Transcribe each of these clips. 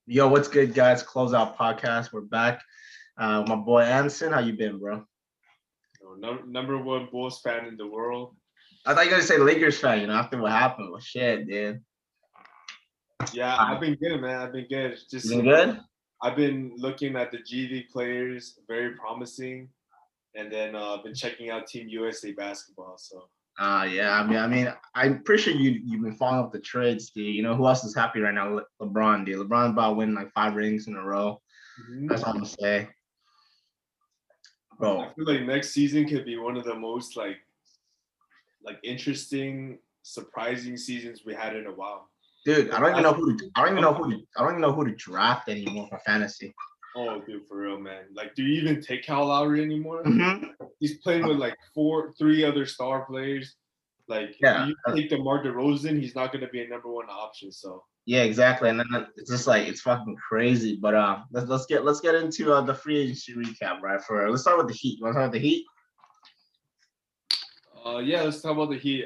Yo, what's good, guys? Closeout podcast. We're back. My boy Anson, how you been, bro? Number one Bulls fan in the world. I thought you were gonna say Lakers fan. After what happened. Well, shit, dude. Yeah, I've been good, man. I've been good. You Just been good? I've been looking at the G League players, very promising, and then I've been checking out Team USA basketball. So Yeah. I'm pretty sure you've been following up the trades, dude. Who else is happy right now? LeBron, dude. LeBron's about to win like 5 rings in a row. Mhm. That's all I'm gonna say, I bro. feel like next season could be one of the most like interesting, surprising seasons we had in a while. Dude, I 'Cause don't even know last- who to. I don't even know who to. I don't even know who to draft anymore for fantasy. oh, dude, for real, man. Like, do you even take Kyle Lowry anymore? Mm-hmm. He's playing with like three other star players. Like, do Yeah. you take DeMar DeRozan? He's not going to be a number one option. So, Yeah, exactly. And then it's just like it's fucking crazy. But let's get into the free agency recap, right? Let's start with the Heat. You want to start with the Heat? yeah, let's talk about the Heat.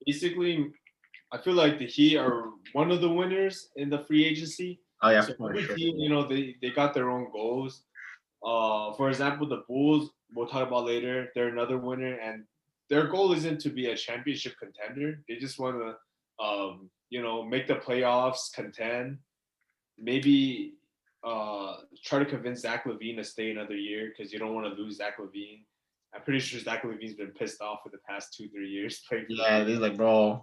Basically, I feel like the Heat are one of the winners in the free agency. Oh yeah, So for every sure. team, they got their own goals. For example, the Bulls, we'll talk about later. They're another winner, and their goal isn't to be a championship contender. They just want to, make the playoffs, contend, maybe try to convince Zach LaVine to stay another year because you don't want to lose Zach LaVine. I'm pretty sure Zach LaVine's been pissed off for the past 3 years playing for the Yeah, Bulls. he's like, bro,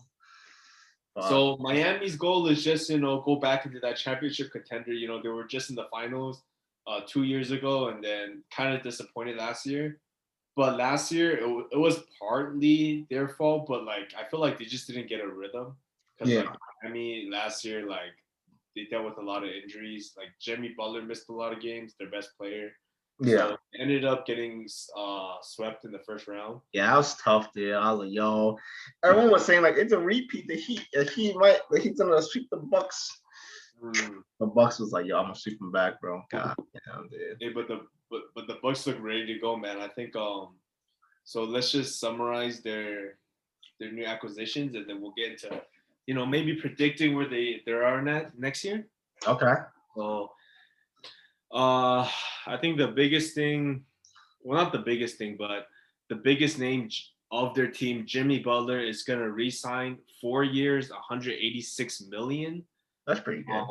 fuck. So Miami's goal is just go back into that championship contender. They were just in the finals 2 years ago, and then kind of disappointed last year. But last year it was partly their fault, but like I feel like they just didn't get a rhythm because like Yeah, Miami last year like they dealt with a lot of injuries. Like Jimmy Butler missed a lot of games, their best player. yeah, So they ended up getting swept in the first round. yeah. That was tough, dude. I was like, yo, everyone was saying like it's a repeat. The Heat's gonna sweep the Bucks. Mm. The Bucks was like, yo, I'm gonna sweep them back, bro. God, dude. Hey, but the Bucks look ready to go, man. I think so let's just summarize their new acquisitions and then we'll get into maybe predicting where they are next year. Okay. So uh I think the biggest thing, well not the biggest thing, but the biggest name of their team, Jimmy Butler, is gonna re-sign 4 years, 186 million. That's pretty good.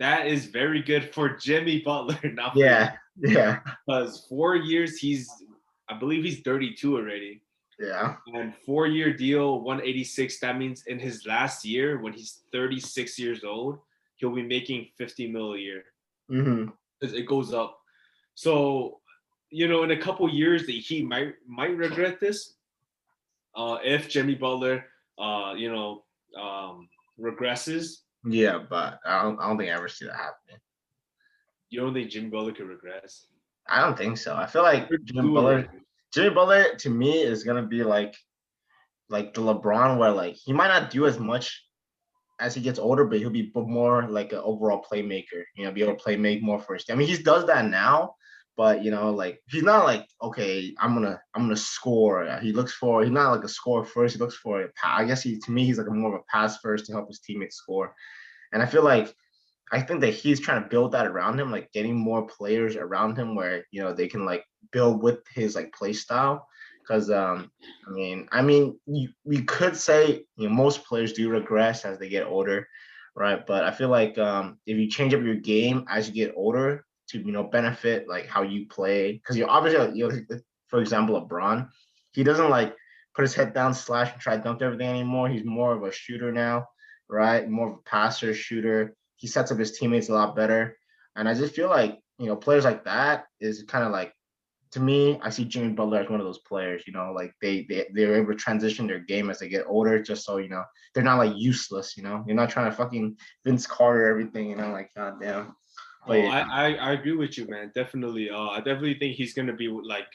That is very good for Jimmy Butler, not for the Yeah, yeah, because 4 years I believe he's 32 already. yeah. And 4 year deal, 186. That means in his last year, when he's 36 years old, he'll be making 50 mil a year. Mm-hmm. It goes up. So, in a couple years, he might regret this. If Jimmy Butler, uh, you know, regresses. Yeah, but I don't think I ever see that happening. You don't think Jimmy Butler could regress? I don't think so. I feel like Do already. Jimmy Butler to me is gonna be like the LeBron, where like he might not do as much as he gets older, but he'll be more like an overall playmaker. Be able to make more for his team. I mean, he does that now, but like he's not like okay, I'm gonna score. He's not like a score first. He looks for a pass. I guess to me he's like more of a pass first to help his teammates score. And I think that he's trying to build that around him, like getting more players around him where they can like build with his like play style. Because we could say most players do regress as they get older, right? But I feel like if you change up your game as you get older to benefit like how you play, because you're obviously for example LeBron, he doesn't like put his head down, slash, and try to dunk everything anymore. He's more of a shooter now, right? More of a passer, shooter. He sets up his teammates a lot better. And I just feel like, players like that is kind of like, to me, I see Jimmy Butler as one of those players, like they're able to transition their game as they get older, just so, they're not like useless, you're not trying to fucking Vince Carter everything, like, goddamn. But Oh, yeah, I agree with you, man. Definitely. I definitely think he's gonna be like,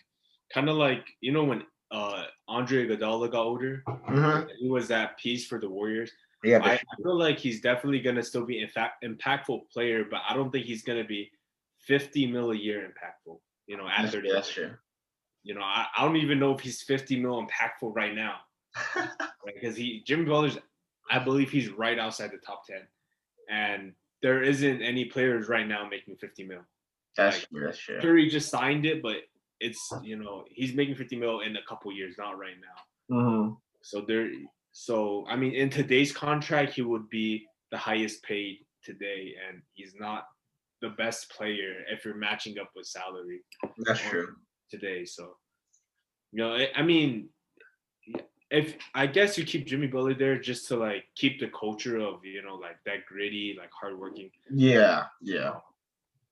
kind of like when Andre Iguodala got older, mm-hmm. he was that piece for the Warriors. Yeah, I but feel like he's definitely gonna still be in fact impactful player, but I don't think he's gonna be 50 mil a year impactful. At that's, 30. that's true. I don't even know if he's 50 mil impactful right now, right? Because Jimmy Butler's, I believe he's right outside the top 10, and there isn't any players right now making 50 mil. That's Like true. That's true. Curry just signed it, but it's he's making 50 mil in a couple years, not right now. Mm-hmm. So I mean, in today's contract, he would be the highest paid today, and he's not the best player if you're matching up with salary That's true. today. So I mean, if I guess you keep Jimmy Butler there just to like keep the culture of like that gritty, like hardworking, Yeah. Yeah.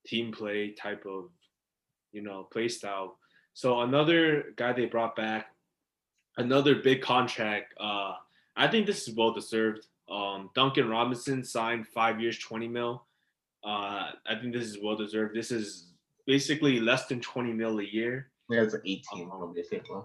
team play type of play style. So another guy they brought back, another big contract. I think this is well deserved. Duncan Robinson signed 5 years, 20 mil. I think this is well deserved. This is basically less than 20 mil a year. Yeah, it's 18 basically.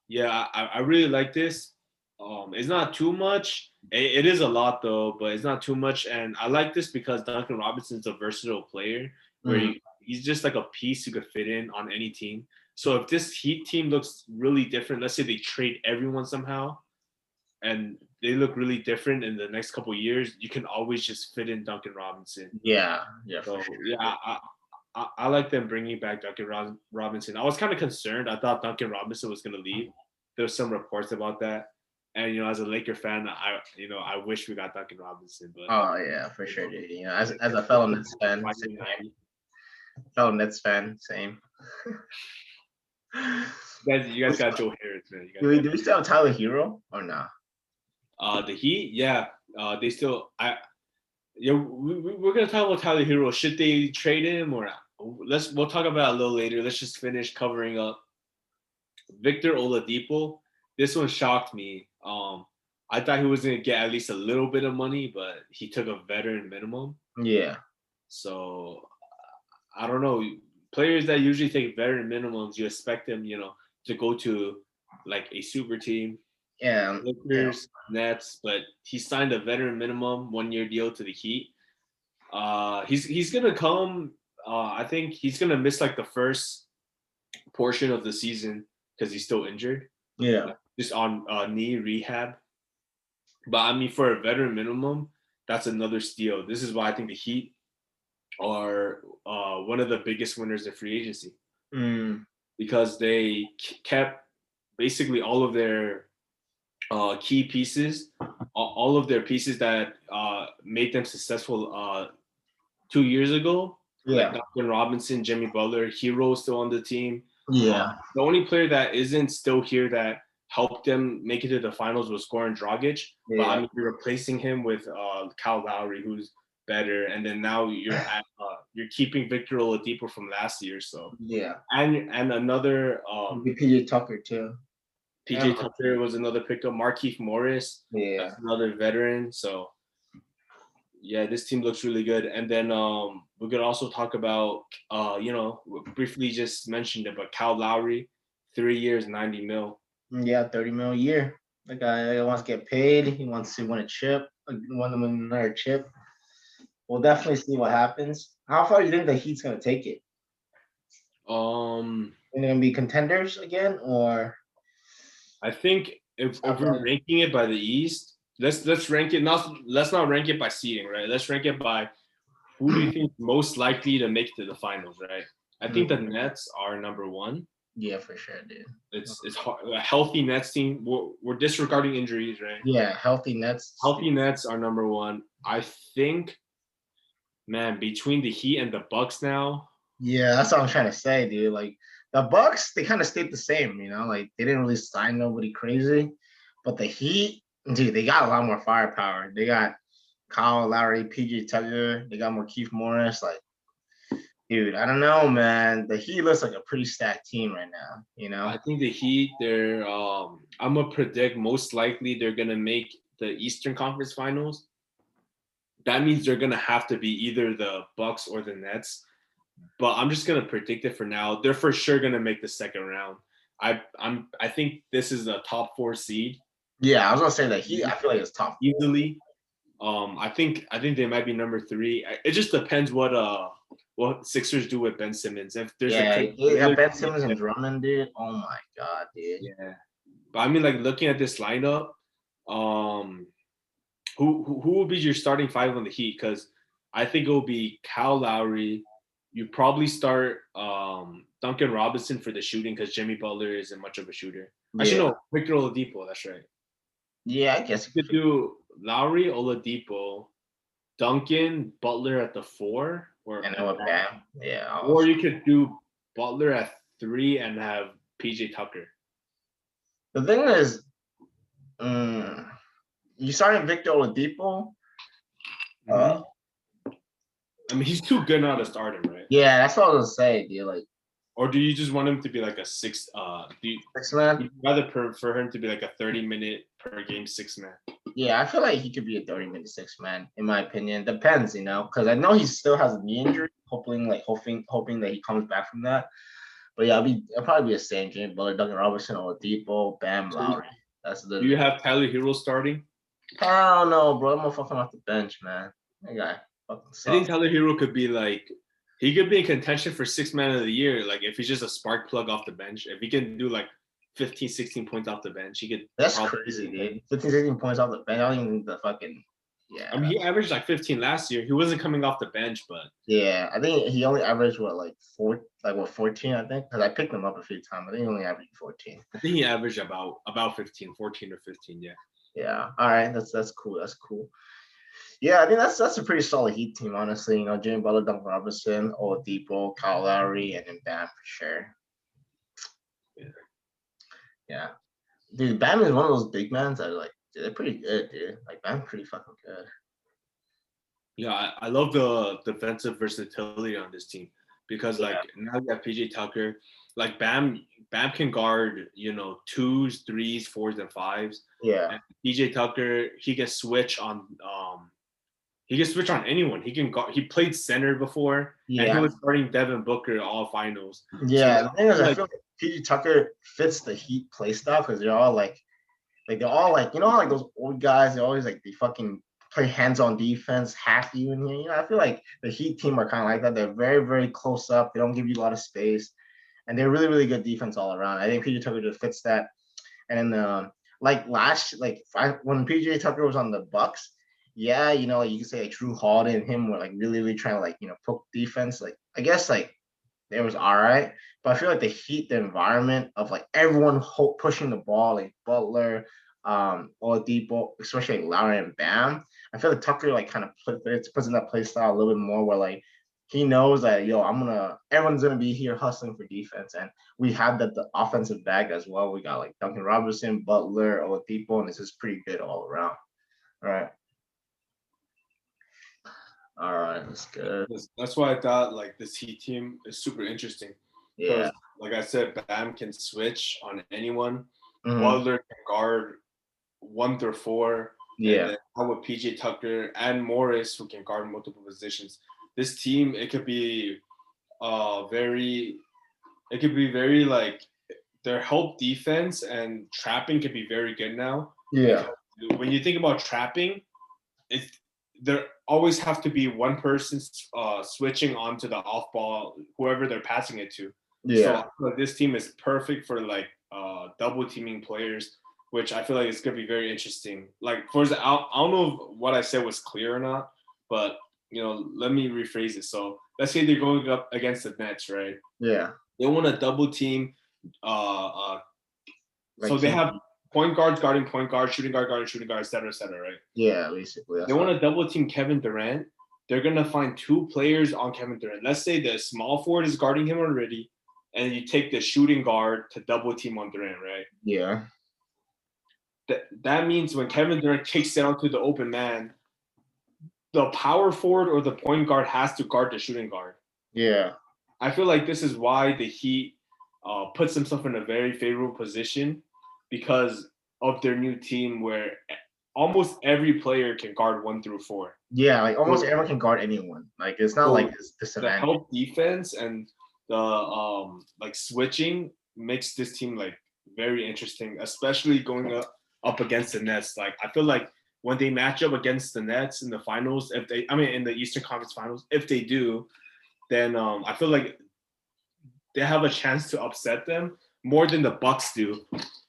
Yeah, I really like this. It's not too much. It is a lot though, but it's not too much. And I like this because Duncan Robinson's a versatile player where he's just like a piece you could fit in on any team. So if this Heat team looks really different, let's say they trade everyone somehow, and they look really different in the next couple of years, you can always just fit in Duncan Robinson. Yeah, yeah, So for sure. yeah, I like them bringing back Duncan Robinson. I was kind of concerned. I thought Duncan Robinson was going to leave. There was some reports about that, and as a Laker fan, I wish we got Duncan Robinson. But oh yeah, for sure, dude. As a fellow Nets fan, fellow Nets fan, same. You guys got Joe Harris, man. Do we still have Tyler Hero or not? The Heat, yeah. They still. We're gonna talk about Tyler Hero. Should they trade him or not? We'll talk about it a little later. Let's just finish covering up Victor Oladipo. This one shocked me. I thought he was gonna get at least a little bit of money, but he took a veteran minimum. Yeah. So I don't know. Players that usually take veteran minimums, you expect them, to go to like a super team. Yeah. Lakers, Nets, but he signed a veteran minimum 1-year deal to the Heat. He's gonna come. I think he's gonna miss like the first portion of the season because he's still injured. Yeah. Just on knee rehab. But I mean, for a veteran minimum, that's another steal. This is why I think the Heat are one of the biggest winners of free agency because they kept basically all of their key pieces, all of their pieces that made them successful 2 years ago. Yeah. Like Duncan Robinson, Jimmy Butler, Hero still on the team. Yeah. The only player that isn't still here that helped them make it to the finals was Goran Dragic. Yeah. But I mean, you're replacing him with Kyle Lowry, who's better, and then now you're keeping Victor Oladipo from last year. So yeah, and another PJ Tucker too. PJ Tucker was another pickup. Markieff Morris, that's another veteran. So yeah, this team looks really good. And then we could also talk about briefly just mentioned it, but Kyle Lowry, 3 years, 90 mil. Yeah, 30 mil a year. The guy wants to get paid. He wants to win a chip. Want to win another chip. We'll definitely see what happens. How far do you think the Heat's gonna take it? Are they gonna be contenders again, or? I think if we're ranking it by the East, let's rank it. Let's not rank it by seeding, right? Let's rank it by who do you think is most likely to make it to the finals, right? I think the Nets are number one. Yeah, for sure, dude. It's hard. A healthy Nets team. We're disregarding injuries, right? Yeah, healthy Nets. Healthy Nets are number one. I think, man, between the Heat and the Bucks now. Yeah, that's what I'm trying to say, dude. Like the Bucks, they kind of stayed the same, like they didn't really sign nobody crazy. But the Heat, dude, they got a lot more firepower. They got Kyle Lowry, PJ Tucker. They got Markieff Morris. Like, dude, I don't know, man. The Heat looks like a pretty stacked team right now, I think the Heat, they're I'm gonna predict most likely they're gonna make the Eastern Conference Finals. That means they're gonna have to be either the Bucks or the Nets. But I'm just gonna predict it for now. They're for sure gonna make the second round. I think this is a top 4 seed. Yeah, I was gonna say that Heat. I feel like it's top easily. I think they might be number 3. It just depends what Sixers do with Ben Simmons. If there's Ben Simmons and Drummond, dude. Oh my god, dude. Yeah, but I mean, like looking at this lineup, who will be your starting 5 on the Heat? Because I think it'll be Kyle Lowry. You probably start Duncan Robinson for the shooting because Jimmy Butler isn't much of a shooter. Actually, Yeah. no, Victor Oladipo. That's right. Yeah, I guess. You could do Lowry, Oladipo, Duncan, Butler at the 4, And then with Bam. Yeah. or you could do Butler at 3 and have PJ Tucker. The thing is, you starting Victor Oladipo. I mean, he's too good now to start him, right? Yeah, that's what I was gonna say, dude. Like, or do you just want him to be like a 6? Do you 6-man? You'd rather prefer him to be like a 30-minute per game 6-man? Yeah, I feel like he could be a 30-minute 6-man, in my opinion. Depends, because I know he still has a knee injury. Hoping that he comes back from that. But yeah, it'll probably be the same game. Butler, Duncan Robinson, Oladipo, Bam, Lowry. That's Do you have Tyler Hero starting? I don't know, bro. I'm fucking off the bench, man. That guy fucking sucks. I think Tyler Hero could be like, he could be in contention for 6-man of the year. Like if he's just a spark plug off the bench, if he can do like 15, 16 points off the bench, he could. That's crazy, dude. 15, 16 points off the bench. I don't even think the fucking. Yeah. I mean, he averaged like 15 last year. He wasn't coming off the bench, but. Yeah, I think he only averaged 14, I think, because I picked him up a few times. I think he only averaged 14. I think he averaged about 15, 14 or 15. Yeah. Yeah. All right. That's cool. That's cool. Yeah, I think that's a pretty solid Heat team, honestly. Jimmy Butler, Duncan Robinson, Oladipo, Kyle Lowry, and then Bam for sure. Yeah. Dude, Bam is one of those big men that are like, dude, they're pretty good, dude. Like, Bam's pretty fucking good. Yeah, I love the defensive versatility on this team because like now you have PJ Tucker, like Bam can guard 2s, 3s, 4s, and 5s. Yeah. And PJ Tucker, he can switch on anyone. He can guard. He played center before, and he was starting Devin Booker all finals. Yeah, so, the thing is, I feel like PJ Tucker fits the Heat play style because they're all like how like those old guys, they're always like they fucking play hands-on defense, half you in here. I feel like the Heat team are kind of like that. They're very, very close up. They don't give you a lot of space, and they're really, really good defense all around. I think PJ Tucker just fits that. And then when PJ Tucker was on the Bucks, yeah, you can say like Drew Holiday and him were like really, really trying to poke defense. Like I guess like it was all right, but I feel like the Heat, the environment of like everyone pushing the ball, like Butler, Oladipo, especially like Lowry and Bam. I feel like Tucker kind of puts in that play style a little bit more where like he knows that everyone's gonna be here hustling for defense, and we have the offensive bag as well. We got like Duncan Robinson, Butler, Oladipo, and this is pretty good all around. All right, that's good. That's why I thought like this Heat team is super interesting. Yeah. Like I said, Bam can switch on anyone. Butler can guard 1 through 4. Yeah. And then with PJ Tucker and Morris who can guard multiple positions. This team, it could be very like their help defense and trapping could be very good now. Yeah. When you think about trapping, there always have to be one person switching onto the off ball, whoever they're passing it to. Yeah. So this team is perfect for like double teaming players, which I feel like it's gonna be very interesting. Like I don't know if what I said was clear or not, but let me rephrase it. So let's say they're going up against the Nets, right? Yeah. They want a double team. So they have point guards guarding point guard, shooting guard guarding shooting guard, et cetera, right? Yeah, basically. They want to double team Kevin Durant. They're gonna find 2 players on Kevin Durant. Let's say the small forward is guarding him already, and you take the shooting guard to double team on Durant, right? Yeah. That means when Kevin Durant kicks it onto the open man, the power forward or the point guard has to guard the shooting guard. Yeah. I feel like this is why the Heat puts themselves in a very favorable position because of their new team where almost every player can guard 1 through 4. Yeah, like almost everyone can guard anyone. Like it's not like it's disadvantage. The help defense and the like switching makes this team like very interesting, especially going up against the Nets. Like I feel like when they match up against the Nets in the finals, in the Eastern Conference Finals, if they do, then I feel like they have a chance to upset them more than the Bucks do.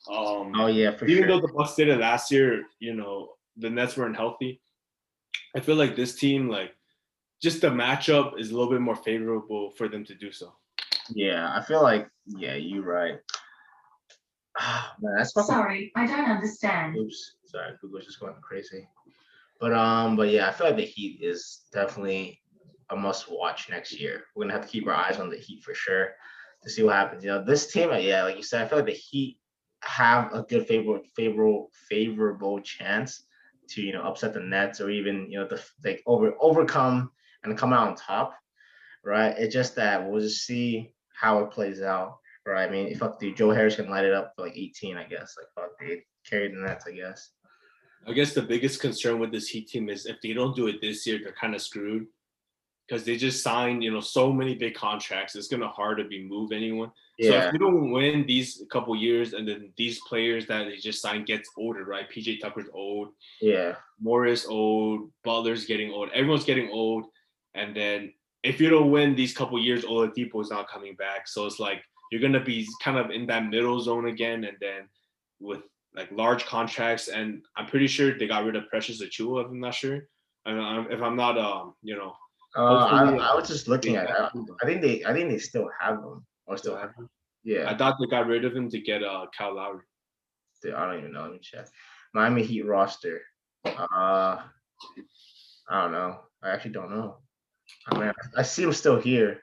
Oh yeah, for even sure. though the Bucks did it last year, the Nets weren't healthy. I feel like this team, like, just the matchup is a little bit more favorable for them to do so. Yeah, I feel like you're right. Man, that's fucking. Sorry, I don't understand. Oops, sorry, Google's just going crazy. But yeah, I feel like the Heat is definitely a must-watch next year. We're gonna have to keep our eyes on the Heat for sure to see what happens. This team, like you said, I feel like the Heat have a good favorable chance to upset the Nets or even overcome and come out on top, right? It's just that we'll just see how it plays out, right? I mean, if Joe Harris can light it up for like 18, I guess. Like fuck, they carry the Nets, I guess. I guess the biggest concern with this Heat team is if they don't do it this year, they're kind of screwed because they just signed, so many big contracts. It's gonna hard to be move anyone. So Yeah, if they don't win these couple years, and then these players that they just signed gets older, right? PJ Tucker's old, yeah, Morris old, Butler's getting old, everyone's getting old, and then if you don't win these couple years, Oladipo is not coming back. So it's like you're gonna be kind of in that middle zone again, and then with like large contracts, and I'm pretty sure they got rid of Precious Achiuwa. If I'm not sure, if I'm not, hopefully I was just looking they at it. I think they still have them or still have them. Yeah, I thought they got rid of him to get Kyle Lowry. I don't even know. Let me check. Miami Heat roster. I don't know. I actually don't know. I mean, I see him still here,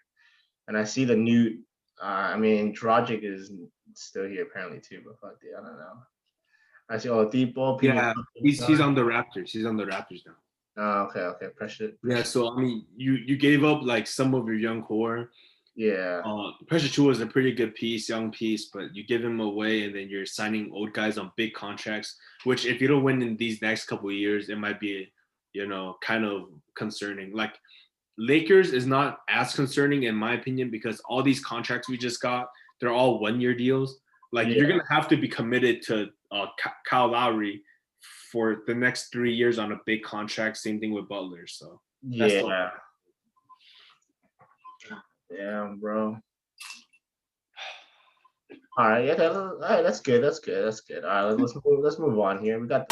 and I see the new. I mean, Dragic is still here apparently too, but fuck it, I don't know. I see Oladipo. Yeah, he's on the Raptors. He's on the Raptors now. Oh, okay. Pressure. Yeah, so I mean, you gave up like some of your young core. Yeah. Pressure Chua is a pretty good piece, young piece, but you give him away, and then you're signing old guys on big contracts. Which, if you don't win in these next couple of years, it might be, kind of concerning. Like Lakers is not as concerning in my opinion because all these contracts we just got, they're all 1-year deals. Like you're gonna have to be committed to Kyle Lowry for the next 3 years on a big contract. Same thing with Butler. So yeah. Damn, bro. All right, yeah, all right, that's good. All right, let's move on here. We got.